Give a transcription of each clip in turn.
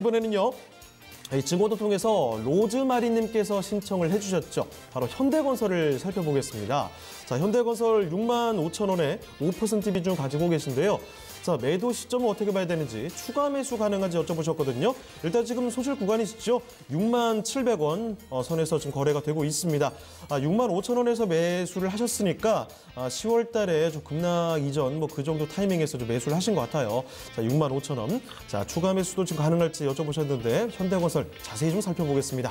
이번에는요. 이 증거도 통해서 로즈마리님께서 신청을 해주셨죠. 바로 현대건설을 살펴보겠습니다. 자, 현대건설 6만 5천 원에 5% 비중 가지고 계신데요. 자, 매도 시점은 어떻게 봐야 되는지, 추가 매수 가능한지 여쭤보셨거든요. 일단 지금 소실 구간이시죠. 6만 700원 선에서 지금 거래가 되고 있습니다. 6만 5천 원에서 매수를 하셨으니까 10월 달에 좀 급락 이전 그 정도 타이밍에서 좀 매수를 하신 것 같아요. 자, 6만 5천 원. 자, 추가 매수도 지금 가능할지 여쭤보셨는데 현대건설 자세히 좀 살펴보겠습니다.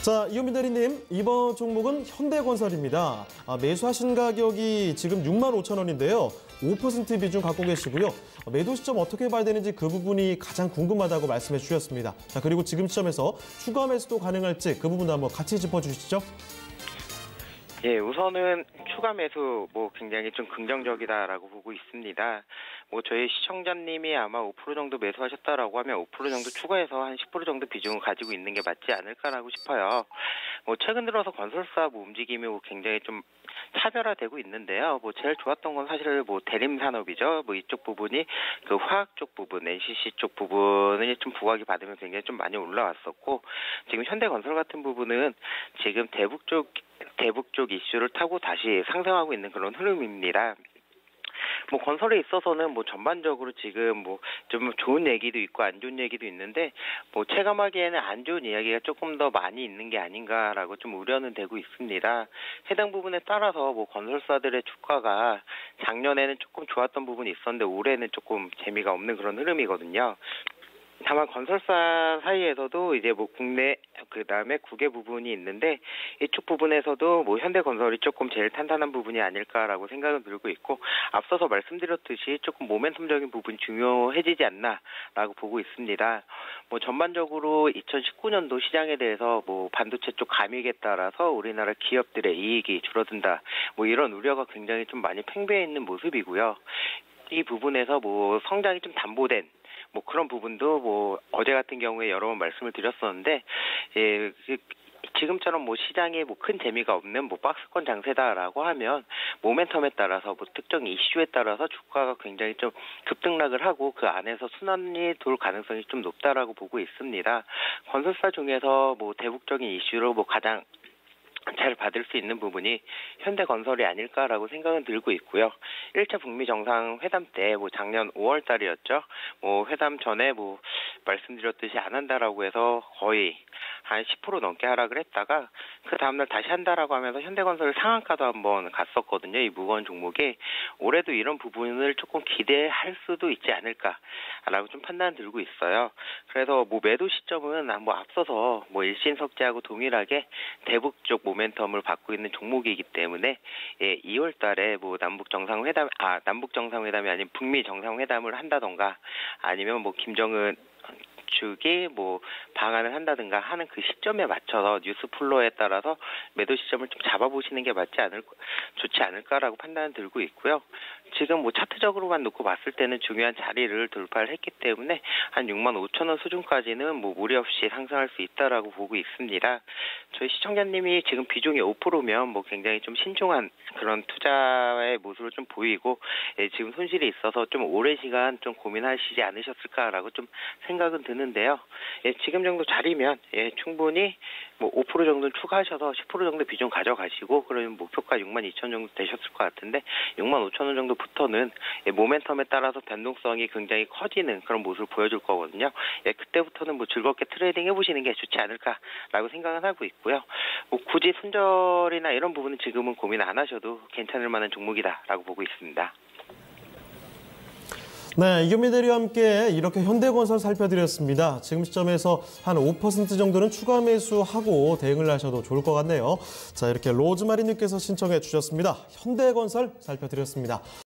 자, 이현민 대리님, 이번 종목은 현대건설입니다. 매수하신 가격이 지금 6만 5천 원인데요. 5% 비중 갖고 계시고요. 매도 시점 어떻게 봐야 되는지 그 부분이 가장 궁금하다고 말씀해 주셨습니다. 자, 그리고 지금 시점에서 추가 매수도 가능할지 그 부분도 한번 같이 짚어주시죠. 예, 우선은 추가 매수 굉장히 좀 긍정적이다라고 보고 있습니다. 저희 시청자님이 아마 5% 정도 매수하셨다라고 하면 5% 정도 추가해서 한 10% 정도 비중을 가지고 있는 게 맞지 않을까라고 싶어요. 최근 들어서 건설사 움직임이 굉장히 좀 차별화되고 있는데요. 제일 좋았던 건 사실 대림 산업이죠. 이쪽 부분이 그 화학 쪽 부분, NCC 쪽 부분이 좀 부각이 받으면 굉장히 좀 많이 올라왔었고, 지금 현대건설 같은 부분은 지금 대북 쪽 이슈를 타고 다시 상승하고 있는 그런 흐름입니다. 건설에 있어서는 전반적으로 지금 좀 좋은 얘기도 있고 안 좋은 얘기도 있는데 체감하기에는 안 좋은 이야기가 조금 더 많이 있는 게 아닌가라고 좀 우려는 되고 있습니다. 해당 부분에 따라서 건설사들의 주가가 작년에는 조금 좋았던 부분이 있었는데 올해는 조금 재미가 없는 그런 흐름이거든요. 다만 건설사 사이에서도 이제 국내 그다음에 국외 부분이 있는데 이쪽 부분에서도 현대건설이 조금 제일 탄탄한 부분이 아닐까라고 생각은 들고 있고, 앞서서 말씀드렸듯이 조금 모멘텀적인 부분이 중요해지지 않나라고 보고 있습니다. 전반적으로 2019년도 시장에 대해서 반도체 쪽 감익에 따라서 우리나라 기업들의 이익이 줄어든다, 이런 우려가 굉장히 좀 많이 팽배해 있는 모습이고요. 이 부분에서 성장이 좀 담보된 그런 부분도 어제 같은 경우에 여러 번 말씀을 드렸었는데, 예, 지금처럼 시장에 큰 재미가 없는 박스권 장세다라고 하면 모멘텀에 따라서 특정 이슈에 따라서 주가가 굉장히 좀 급등락을 하고 그 안에서 순환이 돌 가능성이 좀 높다라고 보고 있습니다. 건설사 중에서 대북적인 이슈로 가장 잘 받을 수 있는 부분이 현대건설이 아닐까라고 생각은 들고 있고요. 1차 북미 정상회담 때 작년 5월 달이었죠. 회담 전에 말씀드렸듯이 안 한다라고 해서 거의 한 10% 넘게 하락을 했다가 그 다음날 다시 한다라고 하면서 현대건설 상한가도 한번 갔었거든요. 이 무거운 종목이. 올해도 이런 부분을 조금 기대할 수도 있지 않을까라고 좀 판단 들고 있어요. 그래서 매도 시점은 앞서서 일신석재하고 동일하게 대북 쪽 모멘텀을 받고 있는 종목이기 때문에 2월 달에 남북 정상회담이 아닌 북미 정상회담을 한다던가 아니면 김정은 측이 방안을 한다든가 하는 그 시점에 맞춰서 뉴스 플로우에 따라서 매도 시점을 좀 잡아보시는 게 좋지 않을까라고 판단을 들고 있고요. 지금 차트적으로만 놓고 봤을 때는 중요한 자리를 돌파를 했기 때문에 한 6만 5천 원 수준까지는 무리 없이 상승할 수 있다라고 보고 있습니다. 저희 시청자님이 지금 비중이 5%면 굉장히 좀 신중한 그런 투자의 모습을 좀 보이고, 지금 손실이 있어서 좀 오랜 시간 좀 고민하시지 않으셨을까라고 좀 생각은 드는데요. 지금 정도 자리면 충분히 5% 정도는 추가하셔서 10% 정도 비중 가져가시고, 그러면 목표가 6만 2천 정도 되셨을 것 같은데 6만 5천 원 정도부터는 모멘텀에 따라서 변동성이 굉장히 커지는 그런 모습을 보여줄 거거든요. 그때부터는 즐겁게 트레이딩 해보시는 게 좋지 않을까라고 생각은 하고 있고요. 굳이 손절이나 이런 부분은 지금은 고민 안 하셔도 괜찮을 만한 종목이다라고 보고 있습니다. 네, 이현민 대리와 함께 이렇게 현대건설 살펴드렸습니다. 지금 시점에서 한 5% 정도는 추가 매수하고 대응을 하셔도 좋을 것 같네요. 자, 이렇게 로즈마리님께서 신청해 주셨습니다. 현대건설 살펴드렸습니다.